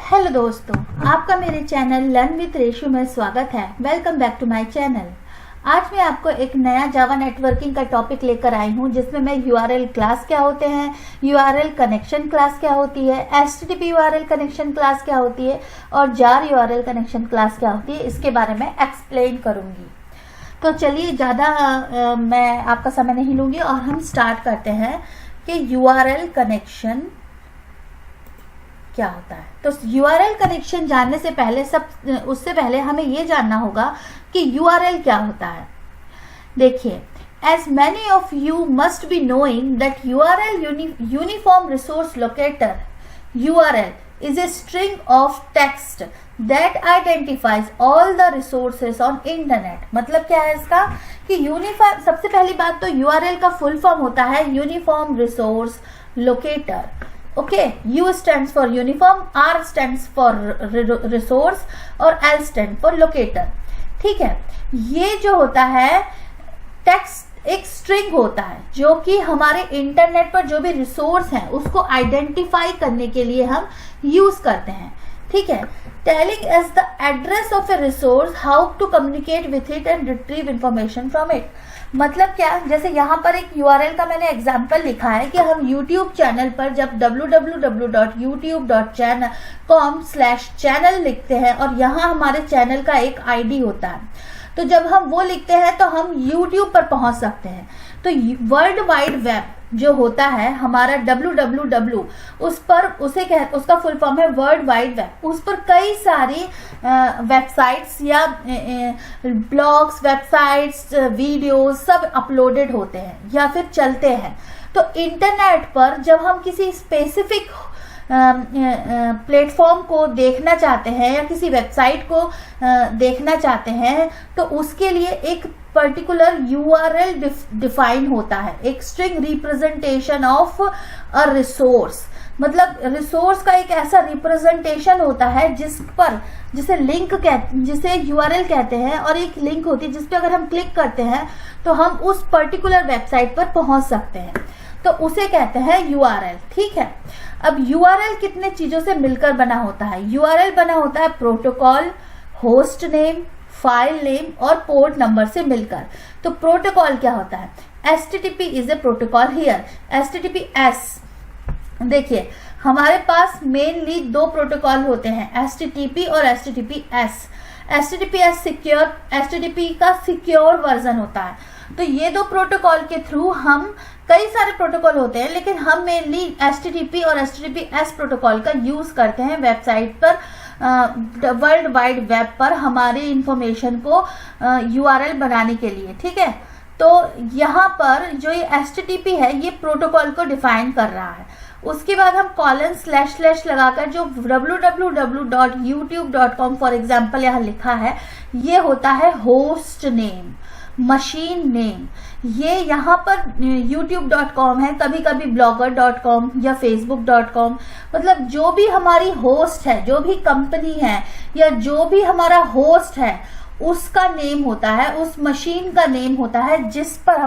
Hello दोस्तों, आपका मेरे चैनल लर्न विद रेशु में स्वागत है। Welcome back to my channel. आज मैं आपको एक नया जावा नेटवर्किंग का टॉपिक लेकर आई हूं, जिसमें मैं यूआरएल क्लास क्या होते हैं, यूआरएल कनेक्शन क्लास क्या होती है, एचटीटीपी यूआरएल कनेक्शन क्लास क्या होती है और जार यूआरएल कनेक्शन क्लास क्या होती है, इसके बारे में एक्सप्लेन करूंगी। तो चलिए, ज़्यादा मैं आपका समय नहीं लूंगी और हम स्टार्ट करते हैं कि यूआरएल कनेक्शन क्या होता है। तो यूआरएल कनेक्शन जानने से पहले उससे पहले हमें यह जानना होगा कि यूआरएल क्या होता है। देखिए, as many of you must be knowing that URL uniform resource locator URL is a string of text that identifies all the resources on internet। मतलब क्या है इसका कि यूनिफॉर्म, सबसे पहली बात तो URL का फुल फॉर्म होता है uniform resource locator. Okay, U stands for uniform, R stands for resource और L stands for locator। ठीक है, ये जो होता है टेक्स्ट एक स्ट्रिंग होता है जो कि हमारे इंटरनेट पर जो भी रिसोर्स है उसको आइडेंटिफाई करने के लिए हम यूज करते हैं। ठीक है, telling as the address of a resource, how to communicate with it and retrieve information from it. मतलब क्या, जैसे यहाँ पर एक URL का मैंने एग्जाम्पल लिखा है कि हम YouTube चैनल पर जब www.youtube.com/channel लिखते हैं और यहाँ हमारे चैनल का एक ID होता है, तो जब हम वो लिखते हैं तो हम YouTube पर पहुंच सकते हैं। तो वर्ल्ड वाइड वेब जो होता है हमारा www, उसका फुल फॉर्म है वर्ल्ड वाइड वेब। उस पर कई सारी वेबसाइट्स या ब्लॉग्स, वेबसाइट्स, वीडियोस सब अपलोडेड होते हैं या फिर चलते हैं। तो इंटरनेट पर जब हम किसी स्पेसिफिक प्लेटफॉर्म को देखना चाहते हैं या किसी वेबसाइट को देखना चाहते हैं, तो उसके लिए एक पर्टिकुलर URL डिफाइन होता है, एक string representation of a resource. मतलब रिसोर्स का एक ऐसा रिप्रेजेंटेशन होता है जिसे URL कहते हैं, और एक लिंक होती है जिसपे अगर हम क्लिक करते हैं तो हम उस पर्टिकुलर वेबसाइट पर पहुंच सकते हैं, तो उसे कहते हैं URL। ठीक है, अब URL कितने चीजों से मिलकर बना होता है। URL बना होता है protocol, host name, file name और पोर्ट नंबर से मिलकर। तो प्रोटोकॉल क्या होता है, HTTP is a protocol here, HTTPS। देखिए, हमारे पास मेनली दो प्रोटोकॉल होते हैं, HTTP और HTTPS। HTTPS सिक्योर, HTTP का सिक्योर वर्जन होता है। तो ये दो प्रोटोकॉल के थ्रू हम, कई सारे प्रोटोकॉल होते हैं लेकिन हम मेनली HTTP और HTTPS प्रोटोकॉल का यूज करते हैं वेबसाइट पर, वर्ल्ड वाइड वेब पर हमारी इंफॉर्मेशन को URL बनाने के लिए। ठीक है, तो यहाँ पर जो ये HTTP है ये प्रोटोकॉल को डिफाइन कर रहा है। उसके बाद हम :/ लगाकर जो www.youtube.com फॉर एग्जाम्पल यहाँ लिखा है, ये होता है होस्ट नेम, मशीन नेम। ये यहाँ पर youtube.com है, कभी कभी blogger.com या facebook.com। मतलब जो भी हमारी होस्ट है, जो भी कंपनी है या जो भी हमारा होस्ट है, उसका नेम होता है, उस मशीन का नेम होता है जिस पर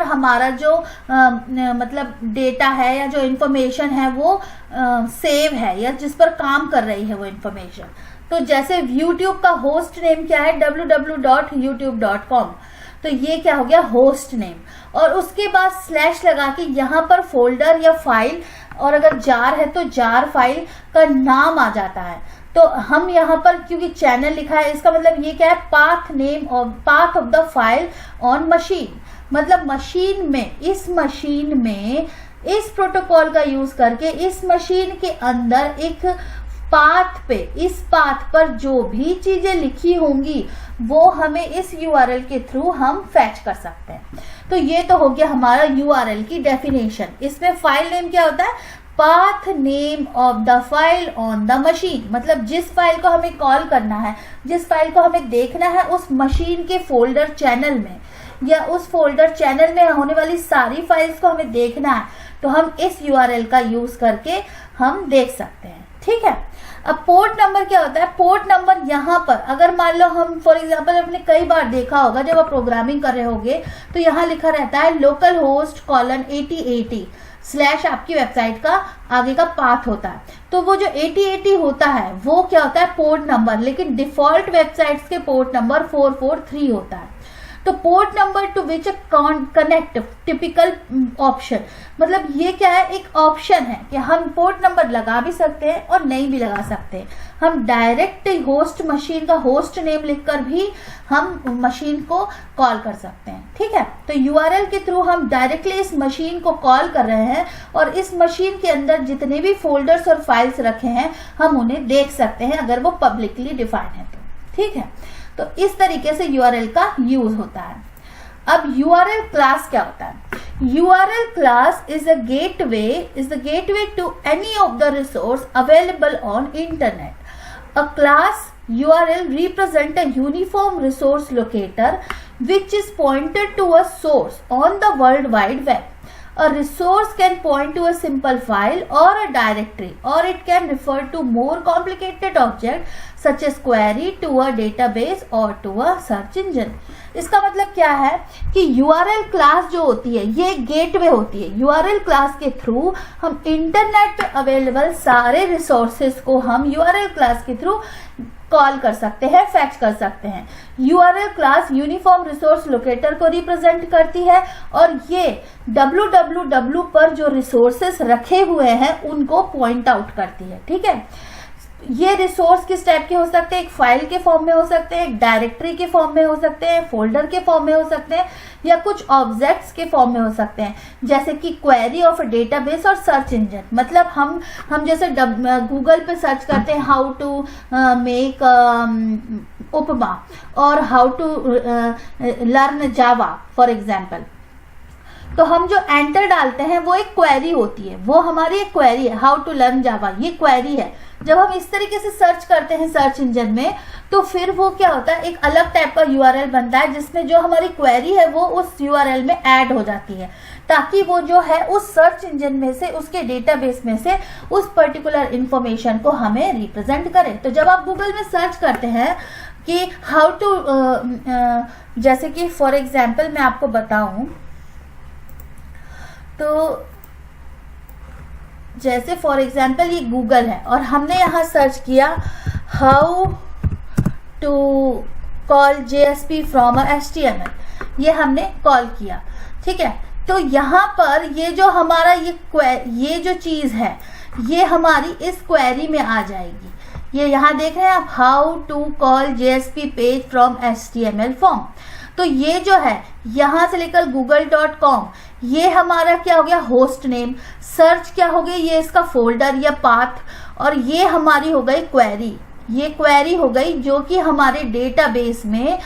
हमारा जो मतलब डेटा है या जो इंफॉर्मेशन है वो सेव है या जिस पर काम कर रही है वो इंफॉर्मेशन। तो जैसे YouTube का होस्ट नेम क्या है, www.youtube.com। तो ये क्या हो गया, होस्ट नेम। और उसके बाद / लगा के यहाँ पर फोल्डर या फाइल, और अगर जार है तो जार फाइल का नाम आ जाता है। तो हम यहाँ पर क्योंकि चैनल लिखा है, इसका मतलब ये क्या है, पाथ नेम और path of the file on machine. मतलब इस मशीन में इस प्रोटोकॉल का यूज करके इस मशीन के अंदर एक इस पाथ पर जो भी चीजें लिखी होंगी वो हमें इस URL के थ्रू हम फैच कर सकते हैं। तो ये तो हो गया हमारा URL की डेफिनेशन। इसमें फाइल नेम क्या होता है, path name of the file on the machine. मतलब जिस फाइल को हमें कॉल करना है, जिस फाइल को हमें देखना है उस मशीन के फोल्डर चैनल में, या उस फोल्डर चैनल में होने वाली सारी फाइल्स को हमें देखना है, तो हम इस URL का यूज करके हम देख सकते हैं। ठीक है, अब पोर्ट नंबर क्या होता है, पोर्ट नंबर यहाँ पर अगर मान लो हम फॉर एग्जांपल आपने कई बार देखा होगा जब आप प्रोग्रामिंग कर रहे होगे तो यहाँ लिखा रहता है लोकल होस्ट :8080। स्लैश आपकी वेबसाइट का आगे का पाथ होता है। तो वो जो 8080 होता है वो क्या होता है, पोर्ट नंबर, लेकिन डिफॉल्ट वेबसाइट्स के पोर्ट नंबर 443 होता है। तो port number two which connect typical option, मतलब ये क्या है, एक ऑप्शन है कि हम पोर्ट नंबर लगा भी सकते हैं और नहीं भी लगा सकते। हम डायरेक्ट होस्ट मशीन का होस्ट नेम लिखकर भी हम मशीन को कॉल कर सकते हैं। ठीक है, तो यूआरएल के थ्रू हम डायरेक्टली इस मशीन को कॉल कर रहे हैं और इस मशीन के अंदर जितने भी फोल्डर्स और फाइल्स रखे हैं हम उन्हें देख सकते हैं अगर वो पब्लिकली डिफाइंड है तो। ठीक है, तो इस तरीके से यूआरएल का यूज होता है। अब यूआरएल क्लास क्या होता है? URL class is the gateway to any of the resource available on internet. A class URL represent a uniform resource locator which is pointed to a source on the World Wide Web. A resource can point to a simple file or a directory, or it can refer to more complicated object such as query to a database or to a search engine. इसका मतलब क्या है कि URL class जो होती है ये gateway होती है। URL क्लास के थ्रू हम इंटरनेट पे अवेलेबल सारे रिसोर्सेज को हम URL क्लास के थ्रू कॉल कर सकते हैं, फैच कर सकते हैं। URL class uniform resource locator को रिप्रेजेंट करती है और ये www पर जो रिसोर्सेस रखे हुए हैं उनको पॉइंट आउट करती है। ठीक है, ये रिसोर्स किस टाइप के हो सकते हैं, एक फाइल के फॉर्म में हो सकते हैं, एक डायरेक्टरी के फॉर्म में हो सकते हैं, फोल्डर के फॉर्म में हो सकते हैं, या कुछ ऑब्जेक्ट्स के फॉर्म में हो सकते हैं, जैसे कि क्वेरी ऑफ डेटाबेस और सर्च इंजन। मतलब हम जैसे गूगल पे सर्च करते हैं हाउ टू मेक उपमा और how to learn Java for example, तो हम जो एंटर डालते हैं वो एक क्वेरी होती है, वो हमारी एक क्वेरी है। हाउ टू लर्न जावा ये क्वेरी है। जब हम इस तरीके से सर्च करते हैं सर्च इंजन में तो फिर वो क्या होता है, एक अलग टाइप का यूआरएल बनता है जिसमें जो हमारी क्वेरी है वो उस यूआरएल में ऐड हो जाती है, ताकि वो जो है उस सर्च इंजन में से, उसके डेटाबेस में से उस पर्टिकुलर इंफॉर्मेशन को हमें रिप्रेजेंट करे। तो जब आप गूगल में सर्च करते हैं कि हाउ टू, जैसे कि फॉर एग्जाम्पल मैं आपको बताऊं तो जैसे फॉर एग्जाम्पल ये गूगल है और हमने यहाँ सर्च किया how to call JSP from HTML, ये हमने कॉल किया। ठीक है, तो यहाँ पर ये जो हमारा ये जो चीज है ये हमारी इस क्वेरी में आ जाएगी। ये यहाँ देख रहे हैं आप, how to call JSP page from HTML form. तो ये जो है यहां से लेकर google.com ये हमारा क्या हो गया, होस्ट नेम। सर्च क्या हो गई, ये इसका फोल्डर या पाथ, और ये हमारी हो गई क्वेरी। ये क्वेरी हो गई जो कि हमारे डेटाबेस में,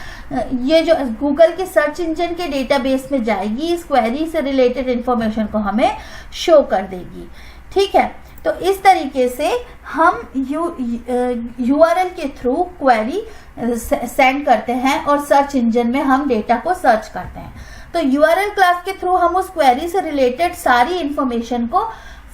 ये जो गूगल के सर्च इंजन के डेटाबेस में जाएगी, इस क्वेरी से रिलेटेड इंफॉर्मेशन को हमें शो कर देगी। ठीक है, तो इस तरीके से हम URL के थ्रू क्वेरी सेंड करते हैं और सर्च इंजन में हम डेटा को सर्च करते हैं। तो URL क्लास के थ्रू हम उस क्वेरी से रिलेटेड सारी इंफॉर्मेशन को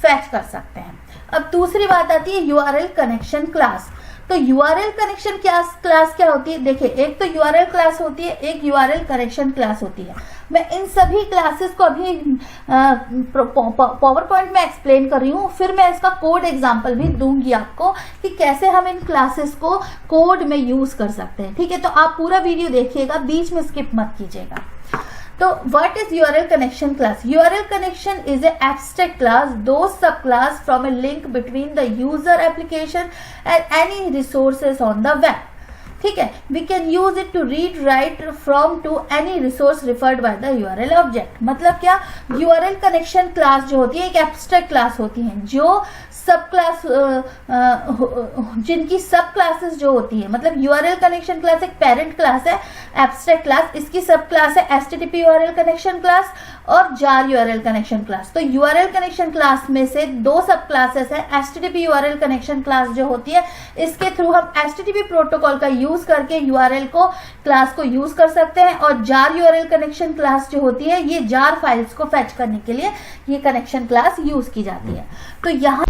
फैच कर सकते हैं। अब दूसरी बात आती है URL कनेक्शन क्लास। तो URL कनेक्शन क्लास क्या होती है, देखिए एक तो URL क्लास होती है, एक URL कनेक्शन क्लास होती है। मैं इन सभी क्लासेस को अभी पावर पॉइंट में एक्सप्लेन कर रही हूँ, फिर मैं इसका कोड एग्जांपल भी दूंगी आपको कि कैसे हम इन क्लासेस को कोड में यूज कर सकते हैं। ठीक है, तो आप पूरा वीडियो देखिएगा, बीच में स्किप मत कीजिएगा। तो what is URL connection class? URL connection is an abstract class, those subclass from a link between the user application and any resources on the web. ठीक है, we can use it to read write from to any resource referred by the URL object। मतलब क्या, URL connection class जो होती है एक abstract class होती है जो सब क्लास, जिनकी सब क्लासेस जो होती है, मतलब URL कनेक्शन क्लास एक पेरेंट क्लास है, एब्स्ट्रैक्ट क्लास इसकी सब क्लास है HTTP URL कनेक्शन क्लास और jar URL कनेक्शन क्लास। तो URL कनेक्शन क्लास में से दो सब क्लासेस है। HTTP URL कनेक्शन क्लास जो होती है इसके थ्रू हम HTTP प्रोटोकॉल का यूज करके URL को क्लास को यूज कर सकते हैं, और jar URL कनेक्शन क्लास जो होती है ये jar फाइल्स को फैच करने के लिए ये कनेक्शन क्लास यूज की जाती है। तो यहाँ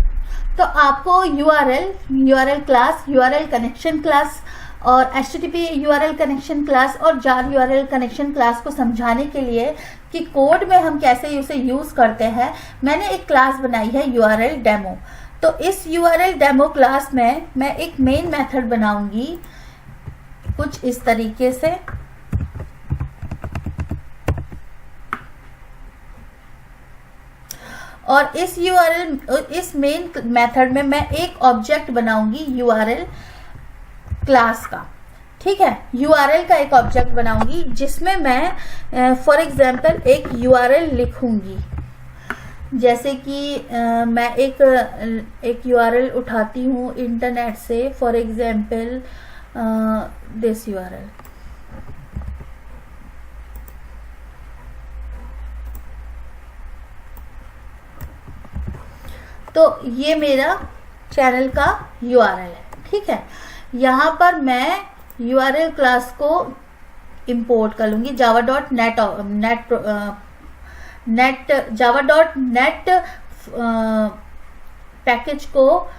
तो आपको URL class, URL connection class और HTTP URL कनेक्शन क्लास और जार URL कनेक्शन क्लास को समझाने के लिए कि कोड में हम कैसे उसे यूज़ करते हैं, मैंने एक क्लास बनाई है URL डेमो। तो इस URL डेमो क्लास में मैं एक मेन मेथड बनाऊंगी कुछ इस तरीके से। और इस मेन मेथड में मैं एक ऑब्जेक्ट बनाऊंगी URL क्लास का। ठीक है, URL का एक ऑब्जेक्ट बनाऊंगी जिसमें मैं फॉर एग्जांपल एक URL लिखूंगी। जैसे कि मैं एक URL उठाती हूँ इंटरनेट से, फॉर एग्जांपल दिस URL। तो ये मेरा चैनल का URL है। ठीक है, यहाँ पर मैं URL क्लास को इंपोर्ट कर लूंगी java.net पैकेज को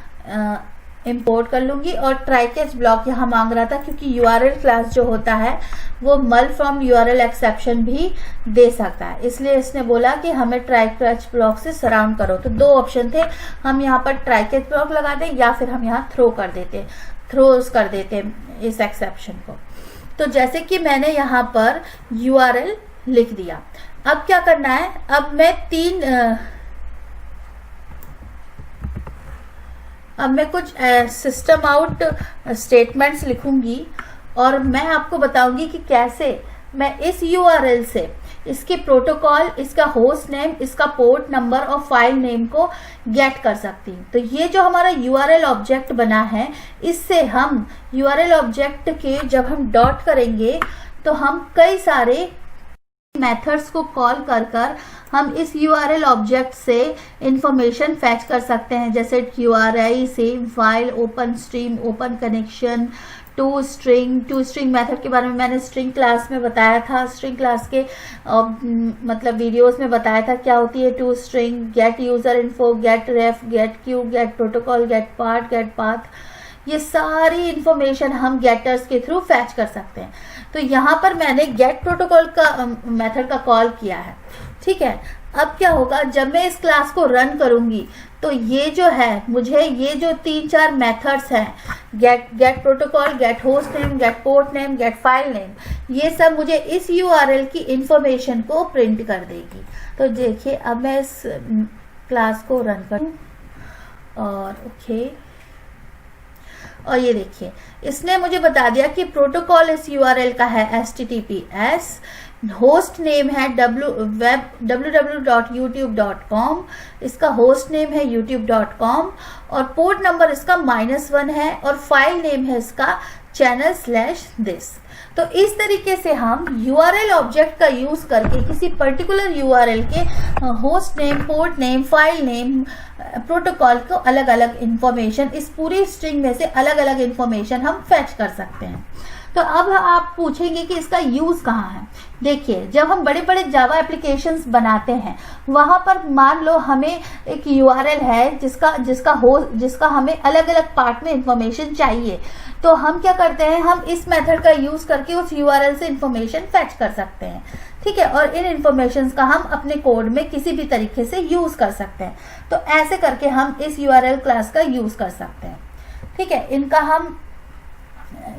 इंपोर्ट कर लूंगी। और ट्राई कैच ब्लॉक यहाँ मांग रहा था क्योंकि URL क्लास जो होता है वो मल फ्रॉम URL एक्सेप्शन भी दे सकता है, इसलिए इसने बोला कि हमें ट्राई कैच ब्लॉक से सराउंड करो। तो दो ऑप्शन थे, हम यहाँ पर ट्राई कैच ब्लॉक लगा दें या फिर हम यहाँ थ्रोज कर देते इस एक्सेप्शन को। तो जैसे कि मैंने यहाँ पर URL लिख दिया, अब क्या करना है, अब मैं कुछ सिस्टम आउट स्टेटमेंट्स लिखूंगी और मैं आपको बताऊंगी कि कैसे मैं इस URL से इसके प्रोटोकॉल, इसका होस्ट नेम, इसका पोर्ट नंबर और फाइल नेम को गेट कर सकती हूँ। तो ये जो हमारा URL ऑब्जेक्ट बना है, इससे हम URL ऑब्जेक्ट के जब हम डॉट करेंगे तो हम कई सारे मेथड्स को कॉल कर हम इस URL ऑब्जेक्ट से इंफॉर्मेशन फैच कर सकते हैं, जैसे QRI, save file, open stream, open connection, to string method के बारे में मैंने स्ट्रिंग क्लास में बताया था। स्ट्रिंग क्लास के मतलब वीडियोस में बताया था क्या होती है to string, get user info, get ref, get Q, get protocol, get port, get path, ये सारी इंफॉर्मेशन हम गेटर्स के थ्रू फैच कर सकते हैं। तो यहाँ पर मैंने गेट प्रोटोकॉल का मेथड का कॉल किया है। ठीक है, अब क्या होगा, जब मैं इस क्लास को रन करूंगी तो ये जो है, मुझे ये जो 3-4 मेथड्स हैं, get protocol, get host name, get port name, get file name, ये सब मुझे इस URL की इंफॉर्मेशन को प्रिंट कर देगी। तो देखिए, अब मैं इस क्लास को रन करूं और ओके, और ये देखिए इसने मुझे बता दिया कि प्रोटोकॉल इस URL का है HTTPS, होस्ट नेम है www.youtube.com, इसका होस्ट नेम है youtube.com और पोर्ट नंबर इसका -1 है और फाइल नेम है इसका channel/this। तो इस तरीके से हम URL ऑब्जेक्ट का यूज करके किसी पर्टिकुलर URL के host name, port name, file name, protocol को अलग अलग इंफॉर्मेशन, इस पूरी स्ट्रिंग में से अलग अलग इंफॉर्मेशन हम फैच कर सकते हैं। तो अब आप पूछेंगे कि इसका यूज कहाँ है। देखिए, जब हम बड़े बड़े जावा एप्लीकेशंस बनाते हैं, वहां पर मान लो हमें एक URL है जिसका हमें अलग अलग पार्ट में इंफॉर्मेशन चाहिए, तो हम क्या करते हैं, हम इस मेथड का यूज करके उस URL से इंफॉर्मेशन फैच कर सकते हैं। ठीक है, और इन इंफॉर्मेशन का हम अपने कोड में किसी भी तरीके से यूज कर सकते हैं। तो ऐसे करके हम इस URL क्लास का यूज कर सकते हैं। ठीक है, इनका हम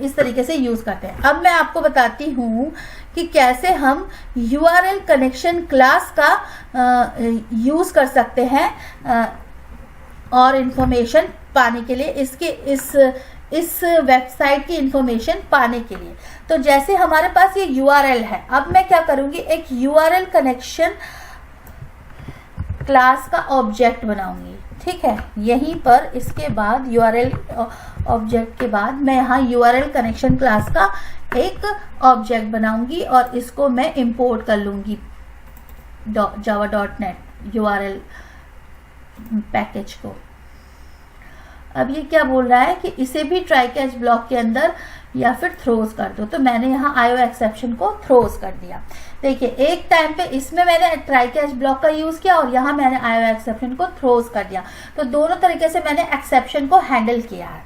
इस तरीके से यूज करते हैं। अब मैं आपको बताती हूँ कि कैसे हम URL कनेक्शन क्लास का यूज कर सकते हैं और इंफॉर्मेशन पाने के लिए, इस वेबसाइट की इंफॉर्मेशन पाने के लिए। तो जैसे हमारे पास ये URL है, अब मैं क्या करूंगी, एक URL कनेक्शन क्लास का ऑब्जेक्ट बनाऊंगी। ठीक है, यहीं पर इसके बाद URL ऑब्जेक्ट के बाद मैं यहाँ URL कनेक्शन क्लास का एक ऑब्जेक्ट बनाऊंगी और इसको मैं इंपोर्ट कर लूंगी java.net URL पैकेज को। अब ये क्या बोल रहा है कि इसे भी ट्राई कैच ब्लॉक के अंदर या फिर थ्रोज कर दो, तो मैंने यहाँ IO एक्सेप्शन को थ्रोज कर दिया। देखिए, एक टाइम पे इसमें मैंने ट्राई कैच ब्लॉक का यूज किया और यहाँ मैंने IO एक्सेप्शन को थ्रोज कर दिया। तो दोनों तरीके से मैंने एक्सेप्शन को हैंडल किया है।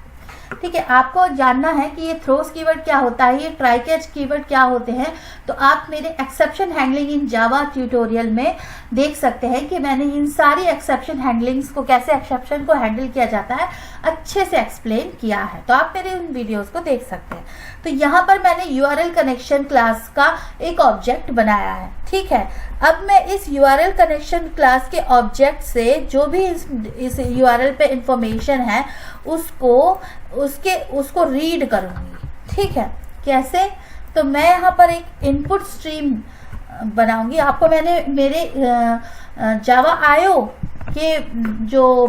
ठीक है, आपको जानना है कि ये थ्रोस कीवर्ड क्या होता है, ये ट्राई कैच कीवर्ड क्या होते हैं, तो आप मेरे exception handling in Java tutorial में देख सकते हैं कि मैंने इन सारी एक्सेप्शन हैंडलिंग्स को, कैसे एक्सेप्शन को हैंडल किया जाता है, अच्छे से एक्सप्लेन किया है। तो आप मेरे उन वीडियोस को देख सकते हैं। तो यहाँ पर मैंने URL कनेक्शन क्लास का एक ऑब्जेक्ट बनाया है। ठीक है, अब मैं इस URL कनेक्शन क्लास के ऑब्जेक्ट से जो भी इस URL पे इंफॉर्मेशन है उसको रीड करूंगी। ठीक है, कैसे? तो मैं यहाँ पर एक इनपुट स्ट्रीम बनाऊंगी। आपको मैंने मेरे जावा आईओ के जो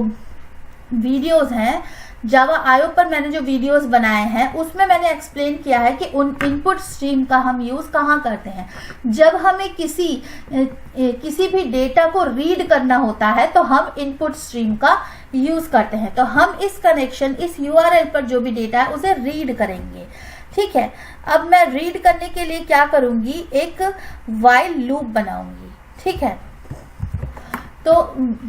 वीडियोस हैं, जावा आईओ पर मैंने जो वीडियोस बनाए हैं उसमें मैंने एक्सप्लेन किया है कि उन इनपुट स्ट्रीम का हम यूज कहाँ करते हैं। जब हमें किसी भी डेटा को रीड करना होता है तो हम इनपुट स्ट्रीम का यूज करते हैं। तो हम इस URL पर जो भी डेटा है उसे रीड करेंगे। ठीक है, अब मैं रीड करने के लिए क्या करूंगी, एक व्हाइल लूप बनाऊंगी। ठीक है, तो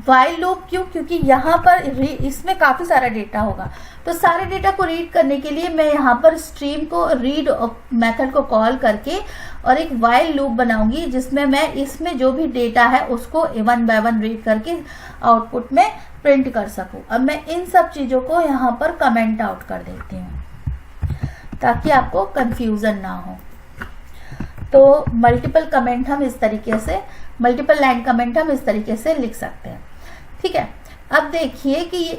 व्हाइल लूप क्यों? क्योंकि यहाँ पर इसमें काफी सारा डेटा होगा, तो सारे डेटा को रीड करने के लिए मैं यहाँ पर स्ट्रीम को रीड मेथड को कॉल करके और एक व्हाइल लूप बनाऊंगी, जिसमें मैं इसमें जो भी डेटा है उसको 1 बाय 1 रीड करके आउटपुट में प्रिंट कर सकूं। अब मैं इन सब चीजों को यहाँ पर कमेंट आउट कर देती हूँ ताकि आपको कंफ्यूजन ना हो। तो मल्टीपल लाइन कमेंट हम इस तरीके से लिख सकते हैं। ठीक है, अब देखिए कि ये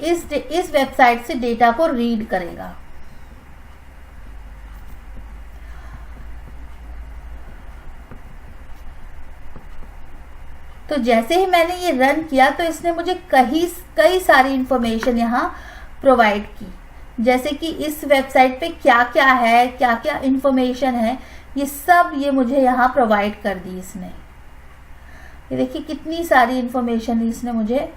इस वेबसाइट से डेटा को रीड करेगा। तो जैसे ही मैंने ये रन किया तो इसने मुझे कई सारी इंफॉर्मेशन यहाँ प्रोवाइड की, जैसे कि इस वेबसाइट पे क्या क्या है, क्या क्या इंफॉर्मेशन है, ये सब ये मुझे यहाँ प्रोवाइड कर दी इसने। ये देखिए कितनी सारी इंफॉर्मेशन इसने मुझे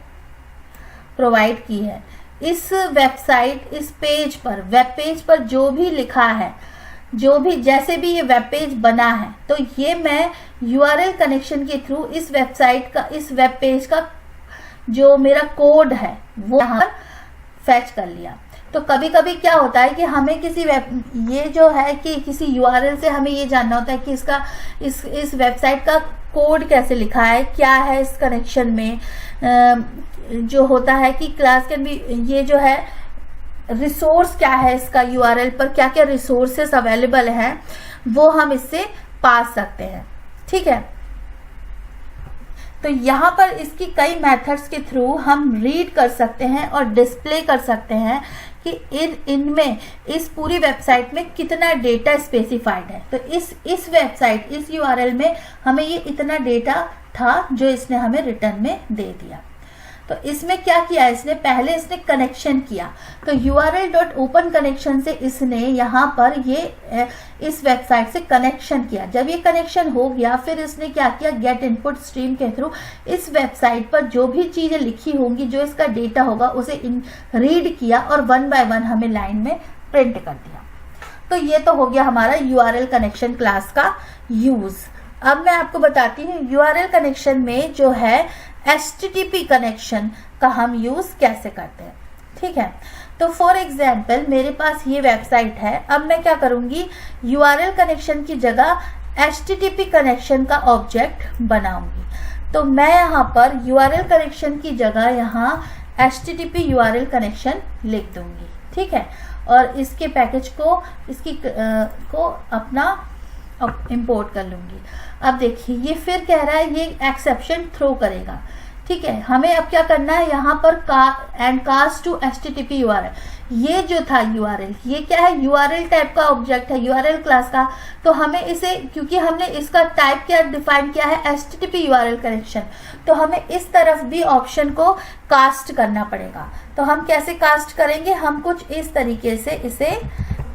प्रोवाइड की है। इस वेबसाइट, इस पेज पर, वेब पेज पर जो भी लिखा है, जो भी जैसे भी ये वेब पेज बना है, तो ये मैं URL कनेक्शन के थ्रू इस वेबसाइट का, इस वेब पेज का जो मेरा कोड है वो यहाँ पर फैच कर लिया। तो कभी कभी क्या होता है कि हमें ये जो है कि किसी URL से हमें ये जानना होता है कि इसका इस वेबसाइट का कोड कैसे लिखा है, क्या है इस कनेक्शन में। जो होता है कि क्लास कैन बी, ये जो है रिसोर्स क्या है इसका, URL पर क्या क्या रिसोर्सेस अवेलेबल हैं वो हम इससे पा सकते हैं। ठीक है, तो यहाँ पर इसकी कई मेथड्स के थ्रू हम रीड कर सकते हैं और डिस्प्ले कर सकते हैं कि इनमें इस पूरी वेबसाइट में कितना डेटा स्पेसिफाइड है। तो इस वेबसाइट, इस URL में हमें ये इतना डेटा था जो इसने हमें रिटर्न में दे दिया। तो इसमें क्या किया, इसने कनेक्शन किया। तो url.open कनेक्शन से इसने यहाँ पर ये इस वेबसाइट से कनेक्शन किया। जब ये कनेक्शन हो गया फिर इसने क्या किया, गेट इनपुट स्ट्रीम के थ्रू इस वेबसाइट पर जो भी चीजें लिखी होंगी, जो इसका डेटा होगा, उसे रीड किया और 1 बाय 1 हमें लाइन में प्रिंट कर दिया। तो ये तो हो गया हमारा URL कनेक्शन क्लास का यूज। अब मैं आपको बताती हूँ URL कनेक्शन में जो है HTTP कनेक्शन का हम यूज कैसे करते हैं। ठीक है, तो फॉर एग्जाम्पल मेरे पास ये वेबसाइट है। अब मैं क्या करूंगी, URL कनेक्शन की जगह HTTP कनेक्शन का ऑब्जेक्ट बनाऊंगी। तो मैं यहाँ पर URL कनेक्शन की जगह यहाँ HTTP URL कनेक्शन लिख दूंगी। ठीक है, और इसके पैकेज को को अपना इंपोर्ट कर लूंगी। अब देखिए ये फिर कह रहा है ये एक्सेप्शन थ्रो करेगा। ठीक है, हमें अब क्या करना है, यहाँ पर कास्ट टू HTTP URL, ये जो था URL, ये क्या है, URL टाइप का ऑब्जेक्ट है, URL क्लास का। तो हमें इसे, क्योंकि हमने इसका टाइप क्या डिफाइन किया है, HTTP URL कनेक्शन, तो हमें इस तरफ भी ऑप्शन को कास्ट करना पड़ेगा। तो हम कैसे कास्ट करेंगे, हम कुछ इस तरीके से इसे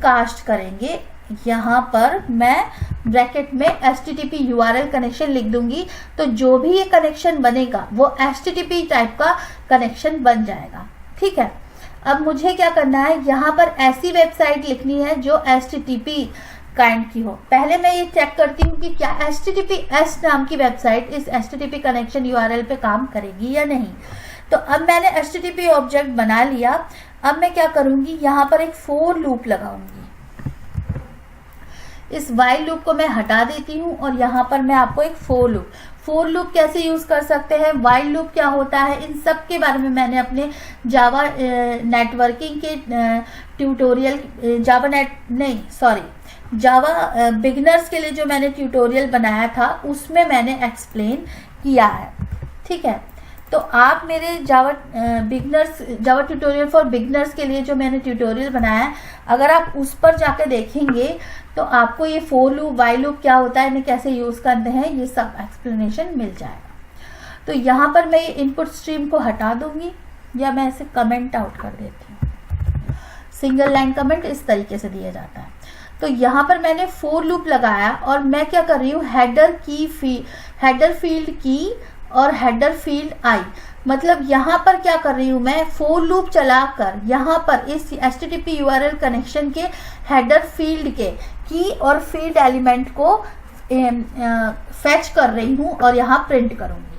कास्ट करेंगे। यहाँ पर मैं ब्रैकेट में HTTP URL कनेक्शन लिख दूंगी, तो जो भी ये कनेक्शन बनेगा वो HTTP टाइप का कनेक्शन बन जाएगा। ठीक है, अब मुझे क्या करना है, यहाँ पर ऐसी वेबसाइट लिखनी है जो HTTP काइंड की हो। पहले मैं ये चेक करती हूँ कि क्या HTTPS नाम की वेबसाइट इस HTTP कनेक्शन URL पे काम करेगी या नहीं। तो अब मैंने HTTP ऑब्जेक्ट बना लिया। अब मैं क्या करूंगी, यहाँ पर एक फोर लूप लगाऊंगी। इस वाइल लूप को मैं हटा देती हूँ और यहाँ पर मैं आपको एक फोर लूप कैसे यूज कर सकते हैं, वाइल लूप क्या होता है, इन सब के बारे में मैंने अपने जावा नेटवर्किंग के ट्यूटोरियल, जावा बिगिनर्स के लिए जो मैंने ट्यूटोरियल बनाया था उसमें मैंने एक्सप्लेन किया है। ठीक है, तो आप मेरे जावा ट्यूटोरियल फॉर बिगिनर्स के लिए जो मैंने ट्यूटोरियल बनाया है, अगर आप उस पर जाकर देखेंगे तो आपको ये फोर लूप, वाइल लूप क्या होता है, इन्हें कैसे यूज करते हैं, ये सब एक्सप्लेनेशन मिल जाएगा। तो यहाँ पर मैं ये इनपुट स्ट्रीम को हटा दूंगी या मैं इसे कमेंट आउट कर देती हूँ। सिंगल लाइन कमेंट इस तरीके से दिया जाता है। तो यहाँ पर मैंने फोर लूप लगाया और मैं क्या कर रही हूँ, हेडर फील्ड की और हेडर फील्ड आई, मतलब यहाँ पर क्या कर रही हूँ मैं, फोर लूप चलाकर यहाँ पर इस HTTP URL कनेक्शन के हेडर फील्ड के की और फील्ड एलिमेंट को फेच कर रही हूँ और यहाँ प्रिंट करूँगी।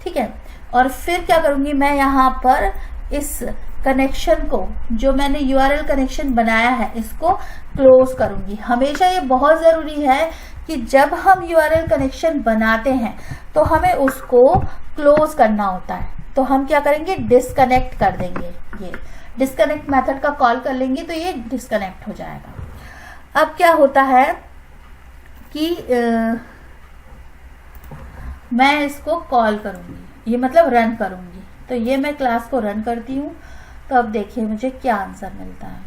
ठीक है, और फिर क्या करूँगी, मैं यहाँ पर इस कनेक्शन को, जो मैंने URL कनेक्शन बनाया है, इसको क्लोज करूँगी। हमेशा ये बहुत ज़रूरी है कि जब हम URL कनेक्शन बनाते हैं तो हमें उसको क्लोज करना होता है। तो हम क्या करेंगे, डिस्कनेक्ट कर देंगे, ये डिस्कनेक्ट मेथड का कॉल कर लेंगे तो ये डिस्कनेक्ट हो जाएगा। अब क्या होता है कि मैं इसको कॉल करूँगी, ये मतलब रन करूँगी। तो ये मैं क्लास को रन करती हूँ, तो अब देखिए मुझे क्या आंसर मिलता है।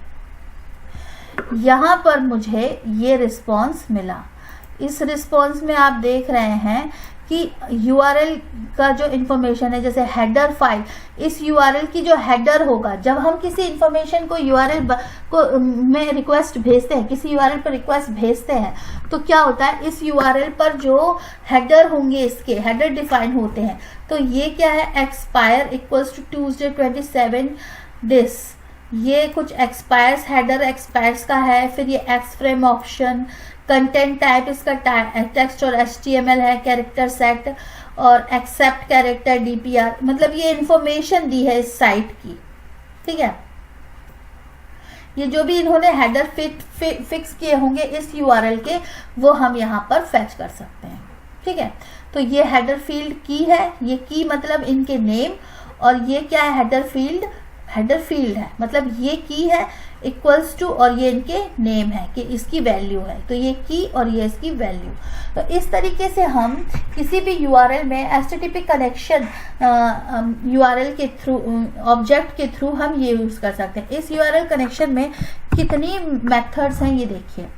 यहाँ पर मुझे ये रिस्पॉन्स मिला। इस रिस्पॉन्स में आप देख रहे हैं कि URL का जो इन्फॉर्मेशन है, जैसे हेडर फाइल, इस URL की जो हेडर होगा, जब हम किसी इन्फॉर्मेशन को URL को में रिक्वेस्ट भेजते हैं, किसी URL पर रिक्वेस्ट भेजते हैं, तो क्या होता है, इस URL पर जो हेडर होंगे, इसके हेडर डिफाइन होते हैं। तो ये क्या है, expire equals to Tuesday 27 this, ये कुछ एक्सपायर्स, हेडर एक्सपायर्स का है। फिर ये X frame option, content type इसका टेक्स्ट और HTML है, कैरेक्टर सेट और एक्सेप्ट कैरेक्टर DPR, मतलब ये इंफॉर्मेशन दी है इस साइट की। ठीक है, ये जो भी इन्होंने हेडर फिक्स किए होंगे इस URL के, वो हम यहाँ पर फेच कर सकते हैं। ठीक है, तो ये हेडर फील्ड की है, ये की मतलब इनके नेम, और ये क्या है, हेडर फील्ड है, मतलब ये की है इक्वल्स टू और ये इनके नेम है कि इसकी वैल्यू है, तो ये की और ये इसकी वैल्यू। तो इस तरीके से हम किसी भी URL में HTTP कनेक्शन URL के थ्रू, ऑब्जेक्ट के थ्रू हम ये यूज कर सकते हैं। इस URL कनेक्शन में कितनी मेथड्स हैं ये देखिए,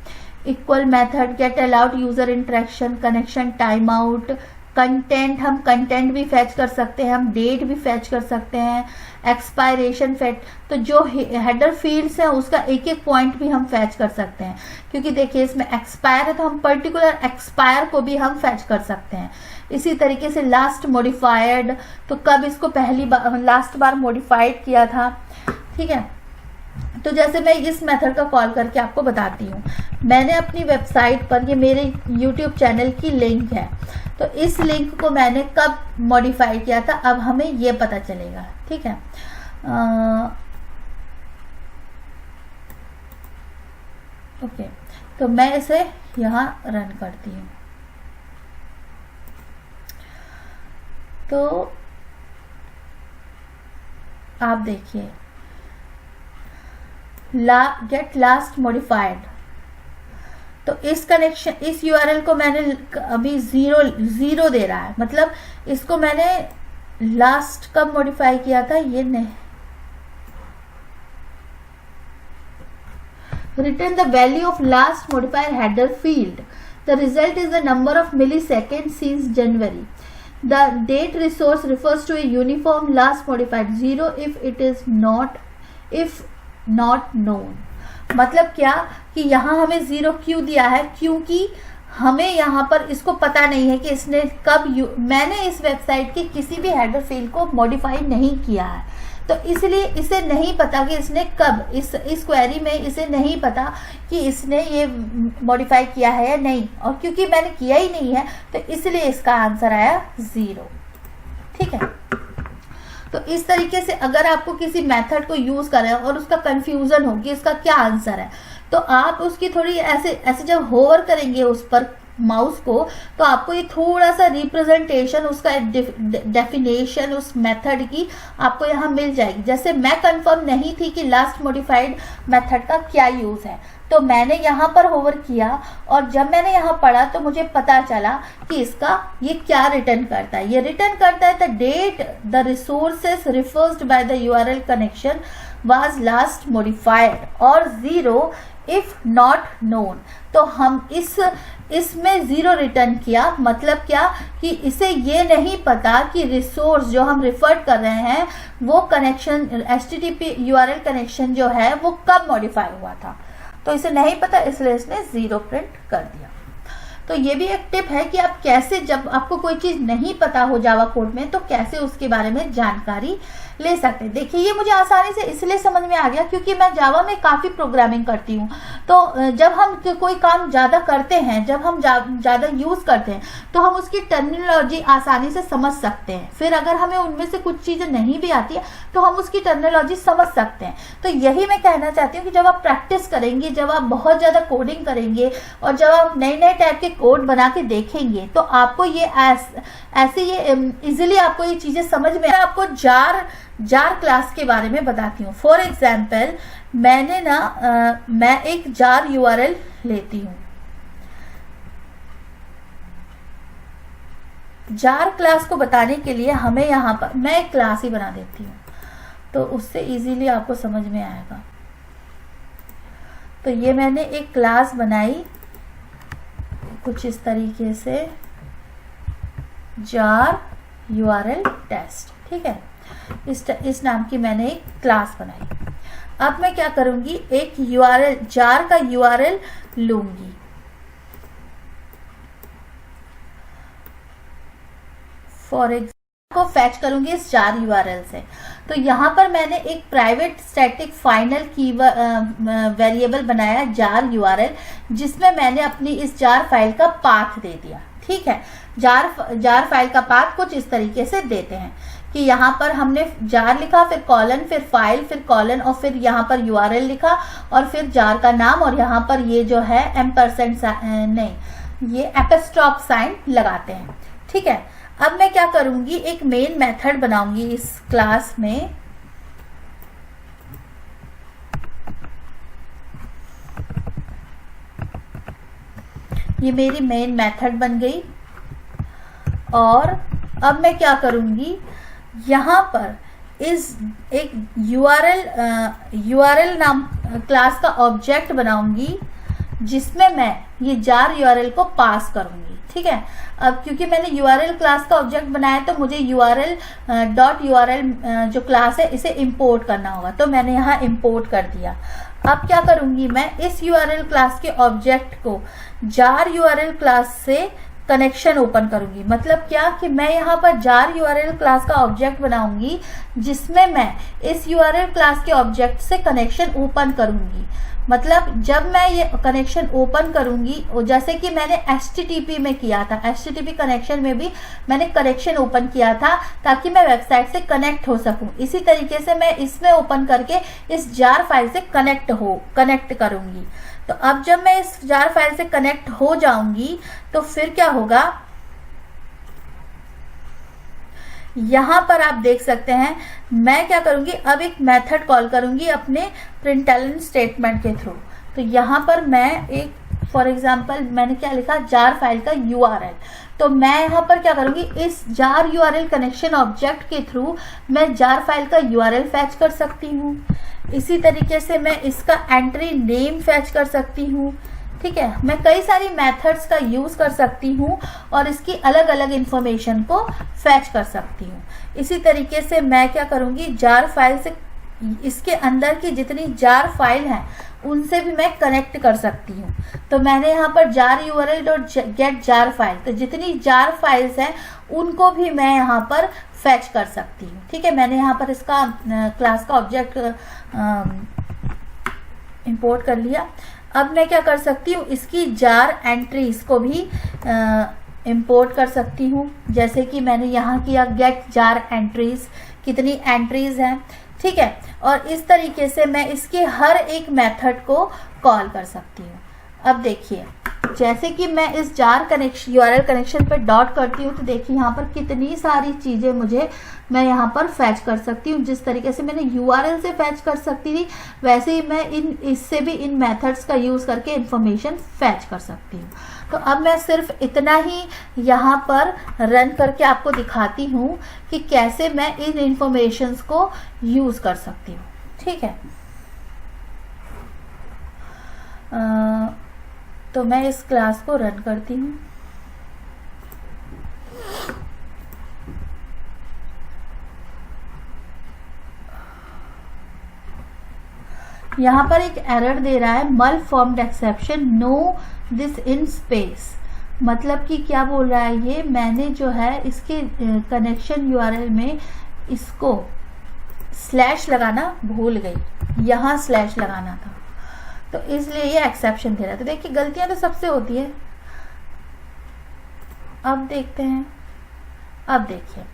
equal method, get allowed user interaction, connection time out, content, हम कंटेंट भी फैच कर सकते हैं, हम डेट भी फैच कर सकते हैं, एक्सपायरेशन फैच, तो जो हेडर फील्ड्स हैं उसका एक एक पॉइंट भी हम फैच कर सकते हैं, क्योंकि देखिए इसमें एक्सपायर है तो हम पर्टिकुलर एक्सपायर को भी हम फैच कर सकते हैं। इसी तरीके से लास्ट मॉडिफाइड, तो कब इसको लास्ट बार मॉडिफाइड किया था। ठीक है, तो जैसे मैं इस मेथड का कॉल करके आपको बताती हूँ, मैंने अपनी वेबसाइट पर, ये मेरे YouTube चैनल की लिंक है, तो इस लिंक को मैंने कब मॉडिफाई किया था, अब हमें ये पता चलेगा। ठीक है, ओके, तो मैं इसे यहाँ रन करती हूँ। तो आप देखिए, गेट लास्ट मॉडिफाइड, तो इस कनेक्शन, इस URL को मैंने अभी जीरो दे रहा है, मतलब इसको मैंने लास्ट कब मॉडिफाई किया था, ये नहीं, return the value of last modifier header field, the result is the number of millisecond since January, the date resource refers to a uniform last modified, 0 if it is not known. मतलब क्या कि यहाँ हमें 0 क्यों दिया है, क्योंकि हमें यहाँ पर इसको पता नहीं है कि इसने कब, मैंने इस वेबसाइट के किसी भी हेडर फील्ड को मॉडिफाई नहीं किया है, तो इसलिए इसे नहीं पता कि इसने कब, इस क्वेरी में इसे नहीं पता कि इसने ये मॉडिफाई किया है या नहीं, और क्योंकि मैंने किया ही नहीं है तो इसलिए इसका आंसर आया 0। ठीक है, तो इस तरीके से अगर आपको किसी मेथड को यूज कर रहे हैं और उसका कंफ्यूजन हो कि इसका क्या आंसर है, तो आप उसकी थोड़ी ऐसे ऐसे जब होवर करेंगे उस पर माउस को, तो आपको ये थोड़ा सा रिप्रेजेंटेशन, उसका डेफिनेशन उस मेथड की आपको यहाँ मिल जाएगी। जैसे मैं कंफर्म नहीं थी कि लास्ट मॉडिफाइड मेथड का क्या यूज है, तो मैंने यहाँ पर होवर किया और जब मैंने यहाँ पढ़ा तो मुझे पता चला कि इसका ये क्या रिटर्न करता है। ये रिटर्न करता है the date the resources referred by the URL connection was last modified और 0 इफ नॉट नोन। तो हम इसमें 0 रिटर्न किया, मतलब क्या कि इसे ये नहीं पता कि रिसोर्स जो हम रिफर कर रहे हैं वो कनेक्शन HTTP URL कनेक्शन जो है वो कब मॉडिफाई हुआ था, तो इसे नहीं पता, इसलिए इसने 0 प्रिंट कर दिया। तो ये भी एक टिप है कि आप कैसे, जब आपको कोई चीज़ नहीं पता हो जावा कोड में, तो कैसे उसके बारे में जानकारी ले सकते हैं। देखिए ये मुझे आसानी से इसलिए समझ में आ गया क्योंकि मैं जावा में काफ़ी प्रोग्रामिंग करती हूँ। तो जब हम कोई काम ज़्यादा करते हैं, जब हम ज़्यादा यूज़ करते हैं, तो हम उसकी टर्मिनोलॉजी आसानी से समझ सकते हैं। फिर अगर हमें उनमें से कुछ चीज़ें नहीं भी आती है तो हम उसकी टर्मिनोलॉजी समझ सकते हैं। तो यही मैं कहना चाहती हूँ कि जब आप प्रैक्टिस करेंगे, जब आप बहुत ज़्यादा कोडिंग करेंगे और जब आप नए नए टाइप के कोड बना के देखेंगे, तो आपको ये ऐसे ये इजीली आपको ये चीज़ें समझ में। आपको जार क्लास के बारे में बताती हूँ। फॉर एग्जाम्पल मैं एक जार यूआरएल लेती हूँ। जार क्लास को बताने के लिए हमें यहाँ पर मैं एक क्लास ही बना देती हूँ, तो उससे इजीली आपको समझ में आएगा। तो ये मैंने एक क्लास बनाई कुछ इस तरीके से, जार यूआरएल टेस्ट, ठीक है। इस नाम की मैंने एक क्लास बनाई। अब मैं क्या करूंगी, एक यूआरएल, जार का यूआरएल लूंगी। फॉर एग्जाम्पल को फैच करूंगी इस जार यूआरएल से। तो यहाँ पर मैंने एक प्राइवेट स्टैटिक फाइनल की वेरिएबल बनाया जार यूआरएल, जिसमें मैंने अपनी इस जार फाइल का पाथ दे दिया, ठीक है। जार फाइल का पाथ कुछ इस तरीके से देते हैं कि यहाँ पर हमने जार लिखा, फिर कॉलन, फिर फाइल, फिर कॉलन, और फिर यहाँ पर यूआरएल लिखा, और फिर जार का नाम, और यहाँ पर ये जो है ये एपोस्ट्रोफ साइन लगाते हैं, ठीक है। अब मैं क्या करूंगी, एक मेन मेथड बनाऊंगी इस क्लास में। ये मेरी मेन मेथड बन गई। और अब मैं क्या करूंगी, यहाँ पर इस एक यूआरएल नाम क्लास का ऑब्जेक्ट बनाऊंगी, जिसमें मैं ये जार यूआरएल को पास करूंगी, ठीक है। अब क्योंकि मैंने यूआरएल क्लास का ऑब्जेक्ट बनाया, तो मुझे यूआरएल जो क्लास है इसे इंपोर्ट करना होगा, तो मैंने यहाँ इंपोर्ट कर दिया। अब क्या करूंगी, मैं इस यूआरएल क्लास के ऑब्जेक्ट को जार यूआरएल क्लास से कनेक्शन ओपन करूंगी। मतलब क्या कि मैं यहाँ पर जार यूआरएल क्लास का ऑब्जेक्ट बनाऊंगी, जिसमें मैं इस यूआरएल क्लास के ऑब्जेक्ट से कनेक्शन ओपन करूंगी। मतलब जब मैं ये कनेक्शन ओपन करूंगी, जैसे कि मैंने HTTP में किया था, HTTP कनेक्शन में भी मैंने कनेक्शन ओपन किया था ताकि मैं वेबसाइट से कनेक्ट हो सकूं। इसी तरीके से मैं इसमें ओपन करके इस जार फाइल से कनेक्ट करूंगी। तो अब जब मैं इस जार फाइल से कनेक्ट हो जाऊंगी, तो फिर क्या होगा, यहां पर आप देख सकते हैं मैं क्या करूंगी, अब एक मेथड कॉल करूंगी अपने प्रिंटलन स्टेटमेंट के थ्रू। तो यहां पर मैं एक, फॉर एग्जांपल मैंने क्या लिखा, जार फाइल का यूआरएल। तो मैं यहाँ पर क्या करूंगी, इस जार यूआरएल कनेक्शन ऑब्जेक्ट के थ्रू मैं जार फाइल का यूआरएल फैच कर सकती हूँ। इसी तरीके से मैं इसका एंट्री नेम फैच कर सकती हूँ, ठीक है। मैं कई सारी मेथड्स का यूज कर सकती हूँ और इसकी अलग अलग इंफॉर्मेशन को फैच कर सकती हूँ। इसी तरीके से मैं क्या करूंगी, जार फाइल से इसके अंदर की जितनी जार फाइल हैं उनसे भी मैं कनेक्ट कर सकती हूँ। तो मैंने यहाँ पर jar URL dot gate jar file, तो जितनी जार फाइल्स हैं उनको भी मैं यहाँ पर फैच कर सकती हूँ, ठीक है। मैंने यहाँ पर इसका क्लास का ऑब्जेक्ट इंपोर्ट कर लिया। अब मैं क्या कर सकती हूँ, इसकी जार एंट्रीज को भी इंपोर्ट कर सकती हूँ। जैसे कि मैंने यहाँ किया गेट जार एंट्रीज कितनी एंट्रीज हैं, ठीक है। और इस तरीके से मैं इसके हर एक मेथड को कॉल कर सकती हूँ। अब देखिए, जैसे कि मैं इस जार कनेक्शन यूआरएल कनेक्शन पे डॉट करती हूँ तो देखिए यहाँ पर कितनी सारी चीज़ें मैं यहाँ पर फैच कर सकती हूँ। जिस तरीके से मैंने यूआरएल से फैच कर सकती थी, वैसे ही मैं इससे भी इन मेथड्स का यूज़ करके इंफॉर्मेशन फैच कर सकती हूँ। तो अब मैं सिर्फ इतना ही यहाँ पर रन करके आपको दिखाती हूँ कि कैसे मैं इन इंफॉर्मेशंस को यूज़ कर सकती हूँ, ठीक है। तो मैं इस क्लास को रन करती हूँ। यहाँ पर एक एरर दे रहा है, malformed exception, no this in space. मतलब कि क्या बोल रहा है ये, मैंने जो है इसके कनेक्शन यूआरएल में इसको स्लैश लगाना भूल गई, यहाँ स्लैश लगाना था, तो इसलिए ये एक्सेप्शन दे रहा है। तो देखिए गलतियां तो सबसे होती है। अब देखते हैं, अब देखिए,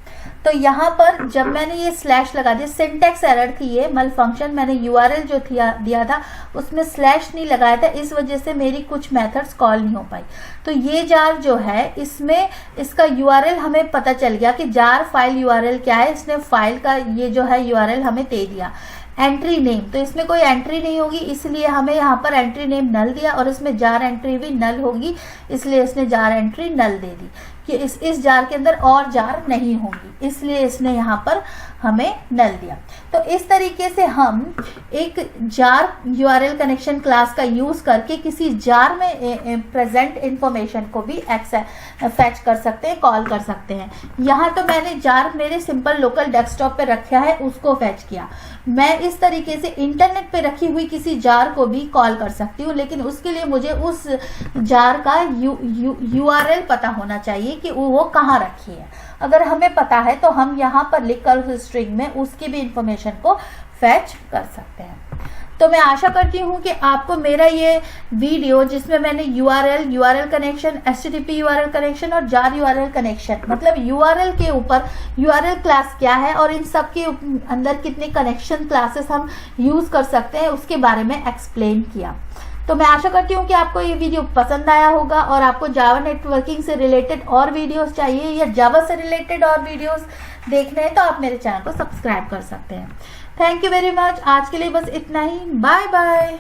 तो यहाँ पर जब मैंने ये स्लैश लगा दिया, सिंटैक्स एरर थी ये, मल फंक्शन मैंने यूआरएल जो दिया था उसमें स्लैश नहीं लगाया था, इस वजह से मेरी कुछ मेथड्स कॉल नहीं हो पाई। तो ये जार जो है इसमें इसका यूआरएल हमें पता चल गया कि जार फाइल यूआरएल क्या है, इसने फाइल का ये जो है यूआरएल हमें दे दिया। एंट्री नेम, तो इसमें कोई एंट्री नहीं होगी, इसलिए हमें यहाँ पर एंट्री नेम नल दिया, और इसमें जार एंट्री भी नल होगी, इसलिए इसने जार एंट्री नल दे दी कि इस जार के अंदर और जार नहीं होंगी, इसलिए इसने यहाँ पर हमें नल दिया। तो इस तरीके से हम एक जार यूआरएल कनेक्शन क्लास का यूज करके किसी जार में प्रेजेंट इंफॉर्मेशन को भी फैच कर सकते हैं, कॉल कर सकते हैं। यहाँ तो मैंने जार मेरे सिंपल लोकल डेस्कटॉप पे रखा है, उसको फैच किया। मैं इस तरीके से इंटरनेट पे रखी हुई किसी जार को भी कॉल कर सकती हूँ, लेकिन उसके लिए मुझे उस जार का यूआरएल पता होना चाहिए कि वो कहाँ रखी है। अगर हमें पता है तो हम यहाँ पर लिखकर उस स्ट्रिंग में उसकी भी इंफॉर्मेशन को फैच कर सकते हैं। तो मैं आशा करती हूँ कि आपको मेरा ये वीडियो, जिसमें मैंने URL connection, HTTP URL connection और जार यूआरएल कनेक्शन, मतलब यूआरएल के ऊपर यूआरएल क्लास क्या है और इन सब के अंदर कितने कनेक्शन क्लासेस हम यूज कर सकते हैं, उसके बारे में एक्सप्लेन किया। तो मैं आशा करती हूँ कि आपको ये वीडियो पसंद आया होगा, और आपको जावा नेटवर्किंग से रिलेटेड और वीडियोस चाहिए या जावा से रिलेटेड और वीडियोस देखने हैं तो आप मेरे चैनल को सब्सक्राइब कर सकते हैं। Thank you very much. आज के लिए बस इतना ही। Bye bye.